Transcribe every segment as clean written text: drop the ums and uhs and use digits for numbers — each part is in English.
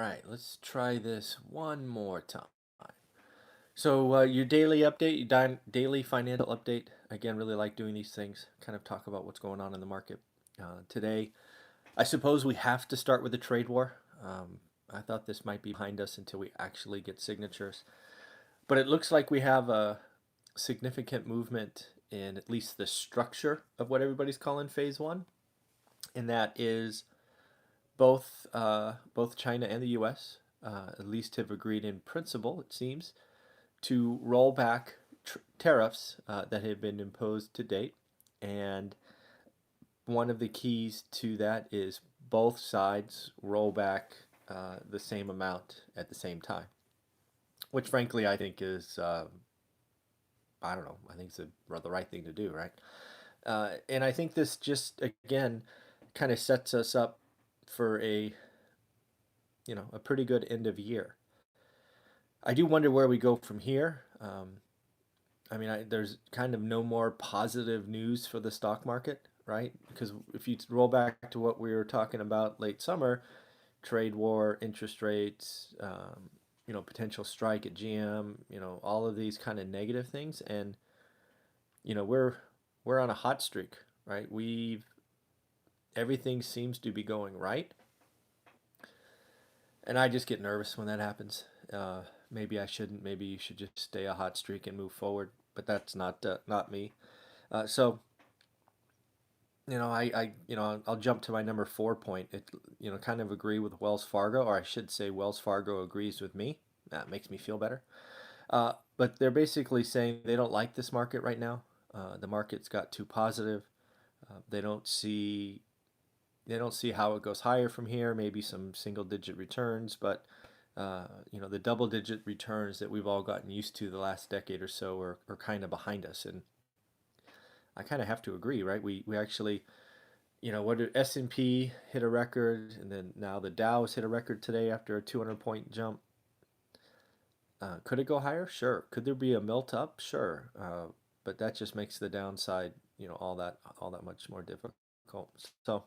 right, let's try this one more time. So, your daily update, your daily financial update. Again, really like doing these things, kind of talk about what's going on in the market. Today, I suppose we have to start with the trade war. I thought this might be behind us until we actually get signatures. But it looks like we have a significant movement in at least the structure of what everybody's calling phase one, and that is both China and the U.S. At least have agreed in principle, it seems, to roll back tariffs that have been imposed to date. And one of the keys to that is both sides roll back the same amount at the same time, which frankly I think is, I don't know, I think it's the right thing to do, right? And I think this just, again, kind of sets us up for a pretty good end of year. I do wonder where we go from here. There's kind of no more positive news for the stock market, right? Because if you roll back to what we were talking about late summer, trade war, interest rates, potential strike at GM, all of these kind of negative things, and we're on a hot streak, right? Everything seems to be going right, and I just get nervous when that happens. Maybe I shouldn't. Maybe you should just stay a hot streak and move forward. But that's not me. So I'll jump to my number 4 point. Kind of agree with Wells Fargo, or I should say Wells Fargo agrees with me. That makes me feel better. But they're basically saying they don't like this market right now. The market's got too positive. They don't see how it goes higher from here. Maybe some single digit returns, but the double digit returns that we've all gotten used to the last decade or so are kind of behind us. And I kind of have to agree, right? We actually, what did S&P hit a record, and then now the Dow's hit a record today after a 200-point jump. Could it go higher? Sure. Could there be a melt up? Sure. But that just makes the downside, all that much more difficult. So,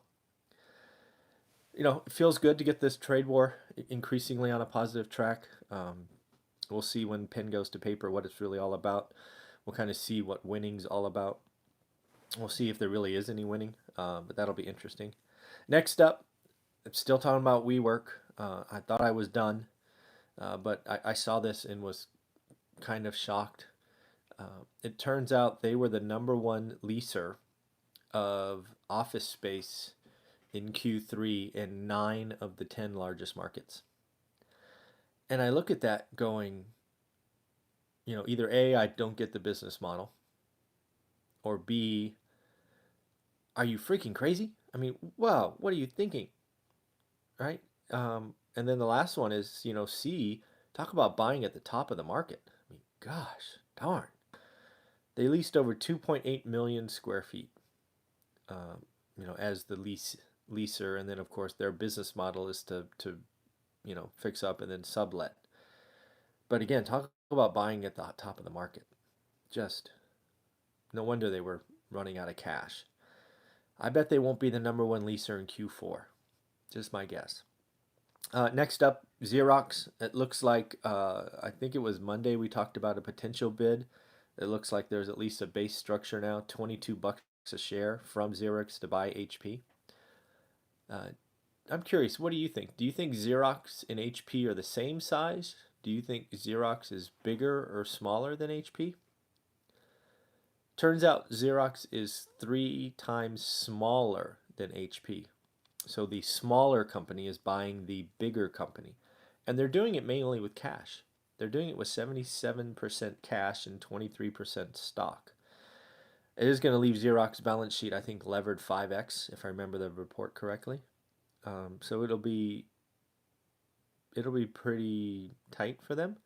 it feels good to get this trade war increasingly on a positive track. We'll see when pen goes to paper what it's really all about. We'll kind of see what winning's all about. We'll see if there really is any winning, but that'll be interesting. Next up, I'm still talking about WeWork. I thought I was done, but I saw this and was kind of shocked. It turns out they were the number one leaser of office space in Q3 in 9 of the 10 largest markets. And I look at that going, either A, I don't get the business model, or B, are you freaking crazy? I mean, wow, what are you thinking? Right? And then the last one is, C, talk about buying at the top of the market. I mean, gosh, darn. They leased over 2.8 million square feet, as the leaser. And then, of course, their business model is to fix up and then sublet. But again, talk about buying at the top of the market. Just no wonder they were running out of cash. I bet they won't be the number one leaser in Q4. Just my guess. Next up, Xerox. It looks like, I think it was Monday we talked about a potential bid. It looks like there's at least a base structure now, $22 a share from Xerox to buy HP. I'm curious, what do you think? Do you think Xerox and HP are the same size? Do you think Xerox is bigger or smaller than HP? Turns out Xerox is 3 times smaller than HP. So the smaller company is buying the bigger company. And they're doing it mainly with cash. They're doing it with 77% cash and 23% stock. It is going to leave Xerox balance sheet, I think, levered 5x, if I remember the report correctly. So it'll be pretty tight for them.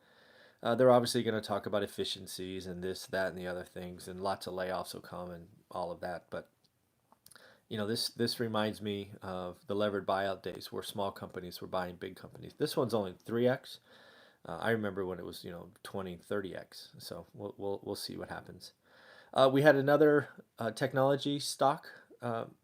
They're obviously going to talk about efficiencies and this, that, and the other things, and lots of layoffs will come and all of that. But this reminds me of the levered buyout days where small companies were buying big companies. This one's only 3x. I remember when it was 20, 30x. So we'll see what happens. We had another technology stock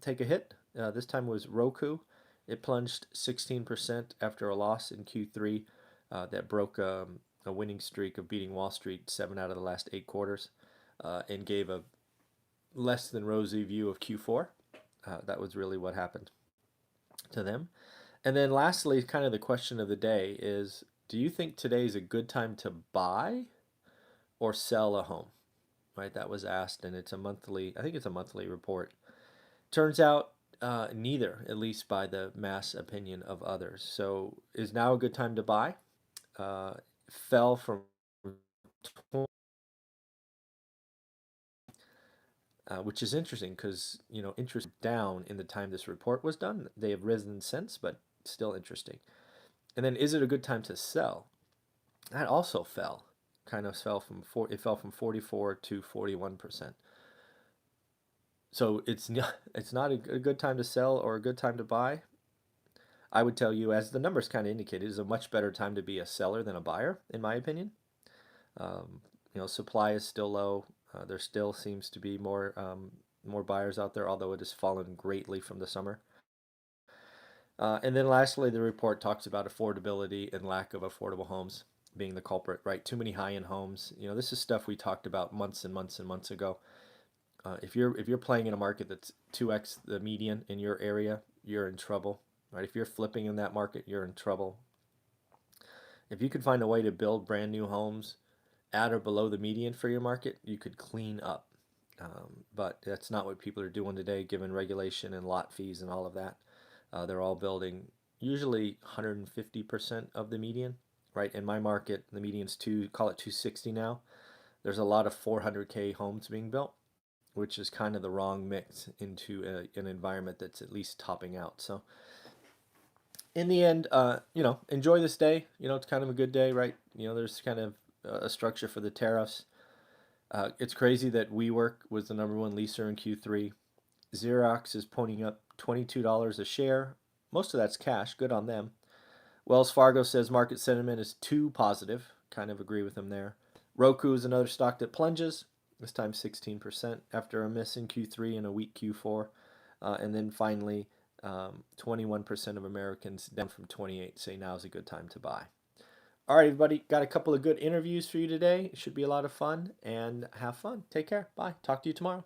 take a hit. This time was Roku. It plunged 16% after a loss in Q3 that broke a winning streak of beating Wall Street 7 out of the last 8 quarters and gave a less than rosy view of Q4. That was really what happened to them. And then lastly, kind of the question of the day is, do you think today is a good time to buy or sell a home? Right, that was asked, and it's a monthly, I think it's a monthly report. Turns out neither, at least by the mass opinion of others. So is now a good time to buy? Fell from which is interesting because interest down in the time this report was done. They have risen since, but still interesting. And then, is it a good time to sell? That also fell. Kind of fell from it fell from 44 to 41%. So it's not a good time to sell or a good time to buy. I would tell you, as the numbers kind of indicate, it is a much better time to be a seller than a buyer, in my opinion. Supply is still low. There still seems to be more buyers out there, although it has fallen greatly from the summer. And then lastly, the report talks about affordability and lack of affordable homes being the culprit, right? Too many high-end homes. This is stuff we talked about months and months and months ago. If you're playing in a market that's 2x the median in your area, you're in trouble, right? If you're flipping in that market, you're in trouble. If you could find a way to build brand new homes at or below the median for your market, you could clean up. But that's not what people are doing today, given regulation and lot fees and all of that. They're all building usually 150% of the median, right? In my market, the median's call it 260 now. There's a lot of 400K homes being built, which is kind of the wrong mix into an environment that's at least topping out. So in the end, enjoy this day. It's kind of a good day, right? There's kind of a structure for the tariffs. It's crazy that WeWork was the #1 leaser in Q3. Xerox is ponying up $22 a share. Most of that's cash. Good on them. Wells Fargo says market sentiment is too positive. Kind of agree with them there. Roku is another stock that plunges, this time 16% after a miss in Q3 and a weak Q4. And then finally, 21% of Americans, down from 28, say now is a good time to buy. All right, everybody, got a couple of good interviews for you today. It should be a lot of fun, and have fun. Take care. Bye. Talk to you tomorrow.